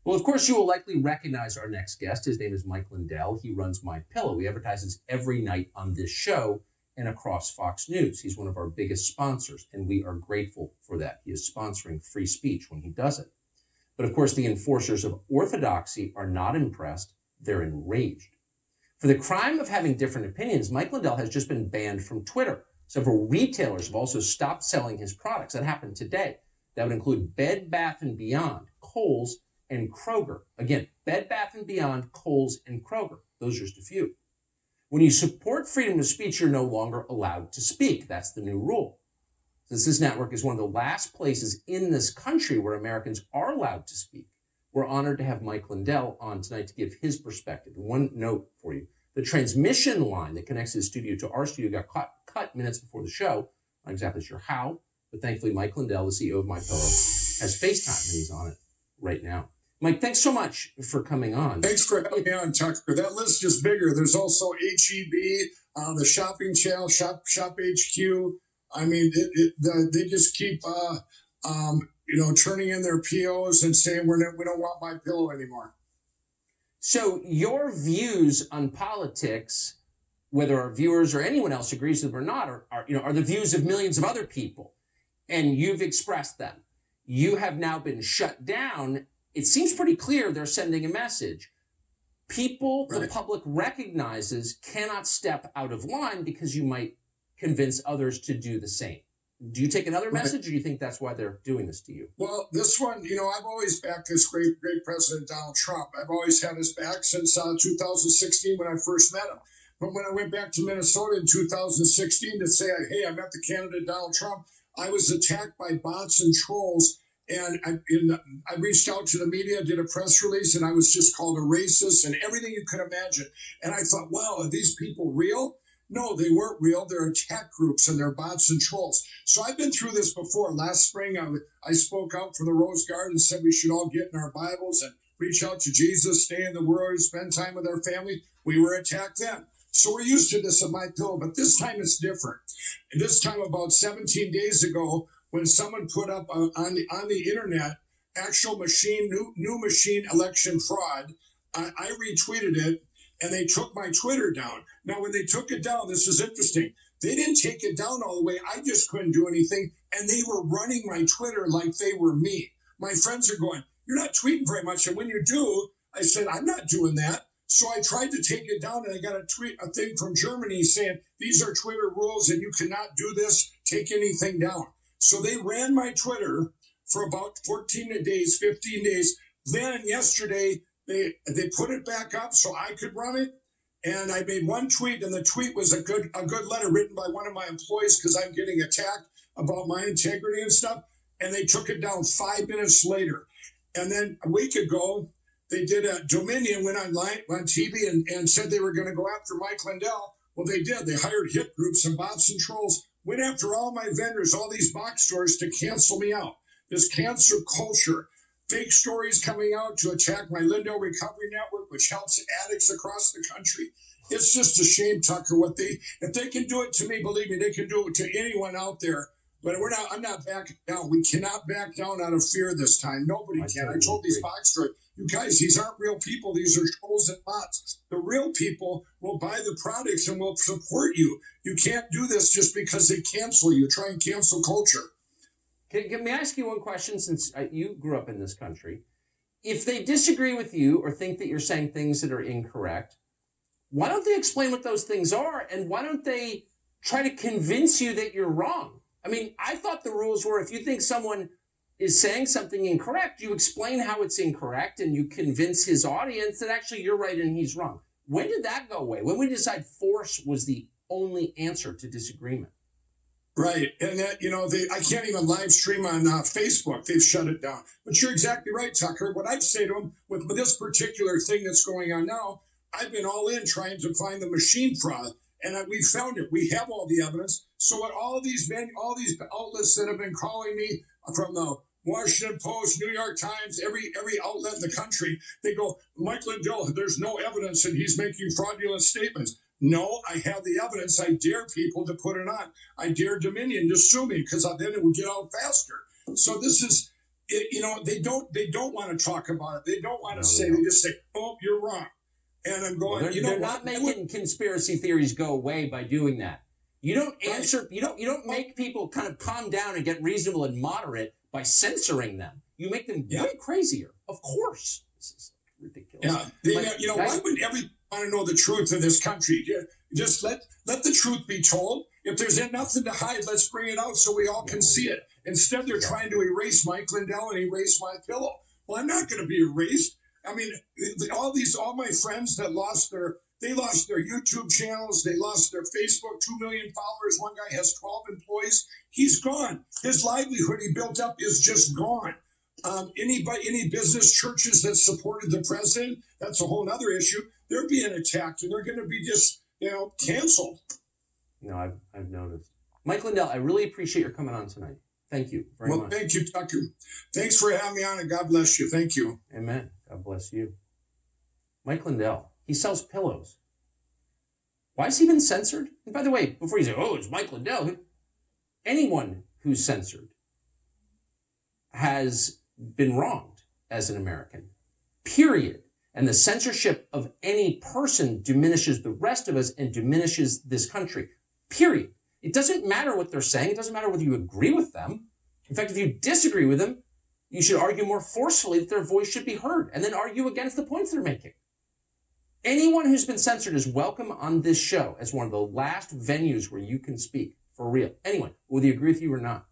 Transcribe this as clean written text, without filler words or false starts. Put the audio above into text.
Well, of course, you will likely recognize our next guest. His name is Mike Lindell. He runs mypillow. He advertises every night on this show and across Fox News. He's one of our biggest sponsors, and we are grateful for that. He is sponsoring free speech when he does it. But of course, the enforcers of orthodoxy are not impressed. They're enraged. For the crime of having different opinions, Mike Lindell has just been banned from Twitter. Several retailers have also stopped selling his products. That happened today. That would include Bed Bath & Beyond, Kohl's, and Kroger. Again, Bed Bath & Beyond, Kohl's, and Kroger. Those are just a few. When you support freedom of speech, you're no longer allowed to speak. That's the new rule. Since this network is one of the last places in this country where Americans are allowed to speak, we're honored to have Mike Lindell on tonight to give his perspective. One note for you. The transmission line that connects his studio to our studio got cut minutes before the show. Not exactly sure how, but thankfully Mike Lindell, the CEO of mypillow, has FaceTime, and he's on it right now. Mike, thanks so much for coming on. Thanks for having me on, Tucker. That list is bigger. There's also HEB, the shopping channel, Shop HQ. I mean, they just keep, turning in their POs and saying we don't want mypillow anymore. So your views on politics, whether our viewers or anyone else agrees with them or not, are the views of millions of other people, and you've expressed them. You have now been shut down. It seems pretty clear they're sending a message. People the public recognizes cannot step out of line because you might convince others to do the same. Do you take another message, or do you think that's why they're doing this to you? Well, this one, I've always backed this great President Donald Trump. I've always had his back since 2016 when I first met him. But when I went back to Minnesota in 2016 to say, hey, I met the candidate Donald Trump, I was attacked by bots and trolls. And I reached out to the media, did a press release, and I was just called a racist and everything you could imagine. And I thought, wow, are these people real? No, they weren't real. They're attack groups and they're bots and trolls. So I've been through this before. Last spring, I spoke out for the Rose Garden and said we should all get in our Bibles and reach out to Jesus, stay in the Word, spend time with our family. We were attacked then. So we're used to this at mypillow, but this time it's different. And this time, about 17 days ago, when someone put up on the internet actual new machine election fraud, I retweeted it, and they took my Twitter down. Now, when they took it down, this is interesting. They didn't take it down all the way. I just couldn't do anything, and they were running my Twitter like they were me. My friends are going, you're not tweeting very much, and when you do, I said, I'm not doing that. So I tried to take it down, and I got a thing from Germany saying, these are Twitter rules, and you cannot do this, take anything down. So they ran my Twitter for about 14 days, 15 days. Then yesterday, they put it back up so I could run it. And I made one tweet, and the tweet was a good letter written by one of my employees because I'm getting attacked about my integrity and stuff. And they took it down 5 minutes later. And then a week ago, they did a Dominion, went on TV and said they were going to go after Mike Lindell. Well, they did. They hired hit groups and bots and trolls, went after all my vendors, all these box stores to cancel me out. This cancer culture, fake stories coming out to attack my Lindell Recovery Network, which helps addicts across the country. It's just a shame, Tucker, if they can do it to me, believe me, they can do it to anyone out there. But I'm not backing down. We cannot back down out of fear this time. Nobody can. I told these box stores, you guys, these aren't real people. These are trolls and bots. The real people will buy the products and will support you. You can't do this just because they cancel you. Try and cancel culture. May I ask you one question, since you grew up in this country? If they disagree with you or think that you're saying things that are incorrect, why don't they explain what those things are? And why don't they try to convince you that you're wrong? I mean, I thought the rules were if you think someone is saying something incorrect, you explain how it's incorrect and you convince his audience that actually you're right and he's wrong. When did that go away? When we decide force was the only answer to disagreement? Right. And that, I can't even live stream on Facebook. They've shut it down. But you're exactly right, Tucker. What I'd say to them with this particular thing that's going on now, I've been all in trying to find the machine fraud. And we found it. We have all the evidence. So what all these outlets that have been calling me from the Washington Post, New York Times, every outlet in the country, they go, Mike Lindell, there's no evidence and he's making fraudulent statements. No, I have the evidence. I dare people to put it on. I dare Dominion to sue me because then it would get out faster. So this is, they don't want to talk about it. They don't want to No, say. they They just say, "Oh, you're wrong," and I'm Well, going. they're not making conspiracy theories go away by doing that. You don't answer. Right. You don't make people kind of calm down and get reasonable and moderate by censoring them. You make them way crazier. Of course, this is ridiculous. Yeah, why would everyone want to know the truth of this country? Just let the truth be told. If there's nothing to hide, let's bring it out so we all can see it. Instead, they're trying to erase Mike Lindell and erase mypillow. Well, I'm not going to be erased. I mean, all my friends that lost their YouTube channels, they lost their Facebook, 2 million followers. One guy has 12 employees. He's gone. His livelihood he built up is just gone. Any business, churches that supported the president, that's a whole other issue. They're being attacked and they're going to be just, canceled. No, I've noticed. Mike Lindell, I really appreciate your coming on tonight. Thank you very much. Well, thank you, Tucker. Thanks for having me on, and God bless you. Thank you. Amen. God bless you. Mike Lindell, he sells pillows. Why has he been censored? And by the way, before you say, oh, it's Mike Lindell, anyone who's censored has been wronged as an American, period. And the censorship of any person diminishes the rest of us and diminishes this country, period. It doesn't matter what they're saying. It doesn't matter whether you agree with them. In fact, if you disagree with them, you should argue more forcefully that their voice should be heard and then argue against the points they're making. Anyone who's been censored is welcome on this show as one of the last venues where you can speak, for real. Anyone, whether you agree with you or not.